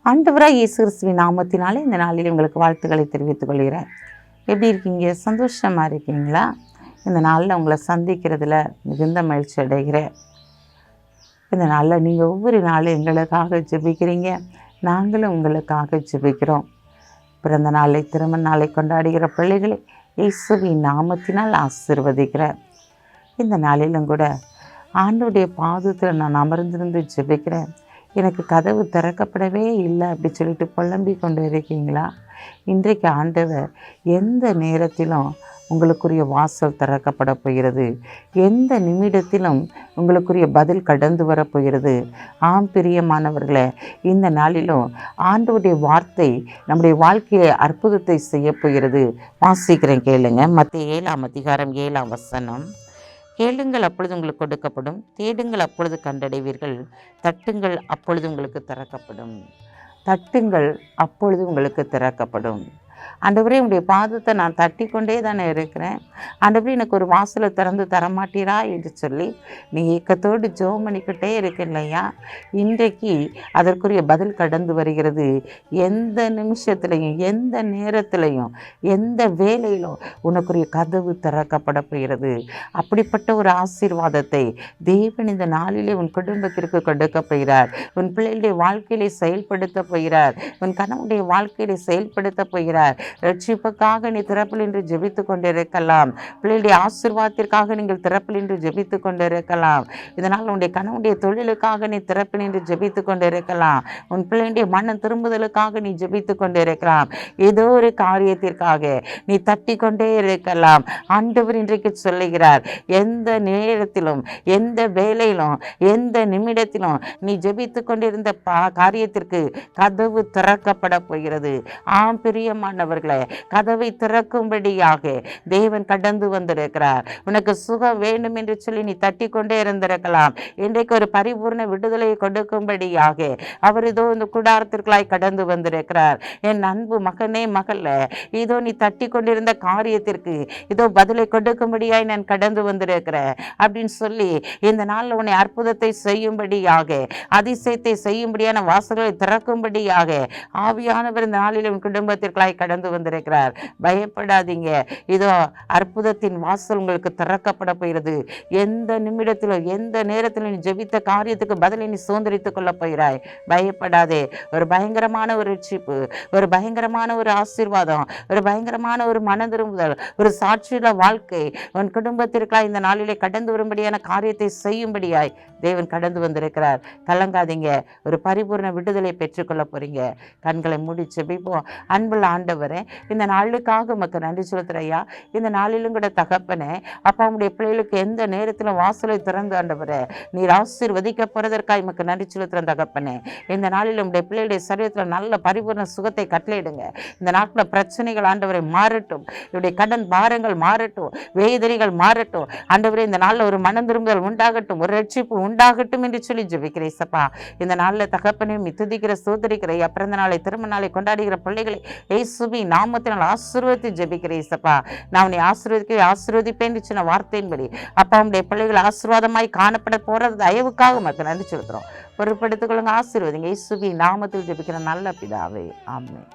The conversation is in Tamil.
ஆண்டவராக இயேசு கிறிஸ்துவின் நாமத்தினாலே இந்த நாளில் உங்களுக்கு வாழ்த்துக்களை தெரிவித்துக் கொள்கிறேன். எப்படி இருக்கீங்க? சந்தோஷமாக இருக்கீங்களா? இந்த நாளில் உங்களை சந்திக்கிறதுல மிகுந்த மகிழ்ச்சி அடைகிறேன். இந்த நாளில் நீங்கள் ஒவ்வொரு நாளும் எங்களுக்காக ஜெபிக்கிறீங்க, நாங்களும் உங்களுக்காக ஜெபிக்கிறோம். பிறந்த நாளை, திருமண நாளை கொண்டாடுகிற பிள்ளைகளை இயேசுவின் நாமத்தினால் ஆசீர்வதிக்கிறேன். இந்த நாளிலும் கூட ஆண்டவருடைய பாதத்தில் நான் அமர்ந்திருந்து ஜெபிக்கிறேன். எனக்கு கதவு திறக்கப்படவே இல்லை அப்படி சொல்லிட்டு புலம்பி கொண்டு இருக்கீங்களா? இன்றைக்கு ஆண்டவர் எந்த நேரத்திலும் உங்களுக்குரிய வாசல் திறக்கப்பட போகிறது. எந்த நிமிடத்திலும் உங்களுக்குரிய பதில் கடந்து வரப்போகிறது. ஆம் பிரியமானவர்களே, இந்த நாளிலும் ஆண்டவருடைய வார்த்தை நம்முடைய வாழ்க்கையை அற்புதத்தை செய்ய போகிறது. வாசிக்கிறேன், கேளுங்க. மத்தேயு 7:7. கேளுங்கள், அப்பொழுது உங்களுக்கு கொடுக்கப்படும். தேடுங்கள், அப்பொழுது கண்டடைவீர்கள். தட்டுங்கள், அப்பொழுது உங்களுக்கு திறக்கப்படும். தட்டுங்கள், அப்பொழுது உங்களுக்கு திறக்கப்படும். ஆண்டவரே, உடைய பாதத்தை நான் தட்டி கொண்டே தானே இருக்கிறேன். ஆண்டவரே, எனக்கு ஒரு வாசலை திறந்து தரமாட்டீரா என்று சொல்லி நீ ஏக்கத்தோடு ஜெபம் பண்ணிக்கிட்டே இருக்க இல்லையா? இன்றைக்கு அதற்குரிய பதில் கடந்து வருகிறது. எந்த நிமிஷத்துலையும், எந்த நேரத்திலையும், எந்த வேலையிலும் உனக்குரிய கதவு திறக்கப்பட போகிறது. அப்படிப்பட்ட ஒரு ஆசீர்வாதத்தை தேவன் இந்த நாளிலே உன் குடும்பத்திற்கு கொடுக்க போகிறார். உன் பிள்ளைகளுடைய வாழ்க்கையிலே செயல்படுத்த போகிறார். உன் கணவனுடைய வாழ்க்கையிலே செயல்படுத்த போகிறார். ரட்சிப்புக்காக நீ திறப்பில் என்று ஜெபித்து கொண்டிருக்கலாம். பிள்ளைகளுடைய ஆசீர்வாதத்திற்காக நீங்கள் திறப்பில் என்று ஜெபித்து கொண்டிருக்கலாம். இதனால் உன்னுடைய கணவனுடைய தொழிலுக்காக நீ திறப்பில் என்று ஜெபித்து கொண்டிருக்கலாம். உன் பிள்ளைகளுடைய மனம் திரும்புதலுக்காக நீ ஜெபித்து கொண்டிருக்கலாம். ஏதோ ஒரு காரியத்திற்காக நீ தட்டி கொண்டே இருக்கலாம். ஆண்டவர் இன்றைக்கு சொல்லுகிறார், எந்த நேரத்திலும், எந்த வேலையிலும், எந்த நிமிடத்திலும் நீ ஜெபித்து கொண்டிருந்த காரியத்திற்கு கதவு திறக்கப்பட போகிறது. ஆம் பிரியமானவர்களே, கதவை திறக்கும்படியாக தேவன் கடந்து வந்திருக்கிறார். உனக்கு சுகம் வேண்டும் என்று சொல்லி நீ தட்டி கொண்டே இருந்திருக்கலாம். இன்றைக்கு ஒரு பரிபூர்ண விடுதலையை கொடுக்கும்படியாக அவர் இதோ இந்த கூடாரத்திற்குள்ளாய் கடந்து வந்திருக்கிறார். என் அன்பு மகனே, மகள, இதோ நீ தட்டி கொண்டிருந்த காரியத்திற்கு இதோ பதிலை கொடுக்கும்படியாய் நான் கடந்து வந்திருக்கிறேன் அப்படின்னு சொல்லி இந்த நாளில் உன்னை அற்புதத்தை செய்யும்படியாக, அதிசயத்தை செய்யும்படியான வாசல்களை திறக்கும்படியாக ஆவியானவர் இந்த நாளில் உன் குடும்பத்திற்குள்ளாய் கடந்து வந்திருக்கிறார். பயப்படாதீங்க. இதோ அற்புதத்தின் வாசல் உங்களுக்கு திறக்கப்பட போகிறது. எந்த நிமிடத்திலும், எந்த நேரத்திலும் நீ ஜெபித்த காரியத்துக்கு பதிலை நீ சுதந்திரித்துக் கொள்ள போகிறாய். பயப்படாதே. ஒரு பயங்கரமான ஒரு ரட்சிப்பு, ஒரு பயங்கரமான ஒரு ஆசீர்வாதம், ஒரு பயங்கரமான ஒரு மன திரும்புதல், ஒரு சாட்சியுள்ள வாழ்க்கை உன் குடும்பத்திற்காக இந்த நாளிலே கடந்து வரும்படியான காரியத்தை செய்யும்படியாய் தேவன் கடந்து வந்திருக்கிறார். கலங்காதீங்க. ஒரு பரிபூர்ண விடுதலை பெற்றுக்கொள்ள போறீங்க. கண்களை மூடி ஜெபிப்போம். அன்புள்ள ஆண்டவரே, இந்த நாளுக்காக உமக்கு நன்றி செலுத்துறையா. இந்த நாளிலும் கூட தகப்பனே, அப்பா, உடைய பிள்ளைகளுக்கு எந்த நேரத்திலும் வாசலை திறந்து ஆண்டவரே நீர் ஆசீர்வதிக்க போறதற்காக உமக்கு நன்றி செலுத்துறேன் தகப்பனே. இந்த நாளிலும் உடைய பிள்ளைகளுடைய சரீரத்தில் நல்ல பரிபூர்ண சுகத்தை கட்டளையிடுங்க. இந்த நாட்டில் பிரச்சனைகள் ஆண்டவரை மாறட்டும். இவருடைய கடன் பாரங்கள் மாறட்டும். வேதனைகள் மாறட்டும். ஆண்டவரே, இந்த நாளில் ஒரு மனம் திரும்புதல் உண்டாகட்டும், ஒரு ரட்சிப்பு உண்டாகட்டும் என்று சொல்லி ஜெபிக்கிறேன் சப்பா. இந்த நாளில் தகப்பனே துதிக்கிற சோதரிக்கிற பிறந்த நாளை, திருமண நாளை கொண்டாடுகிற பிள்ளைகளை இயேசுவின் நாமத்தினால் ஆசீர்வதித்து ஜெபிக்கிறேன் சப்பா. நான் உன்னை ஆசீர்வதிப்பேன் சொன்ன வார்த்தையின்படி அப்பா, உடைய பிள்ளைகள் ஆசீர்வாதமாய் காணப்பட போறது தயவுக்காக உமக்கு நன்றி செலுத்துறோம். பொறுப்படுத்திக் கொள்ளுங்க. ஆசீர்வதிங்க. இயேசுவின் நாமத்தில் ஜெபிக்கிற நல்ல பிதாவே, ஆமென்.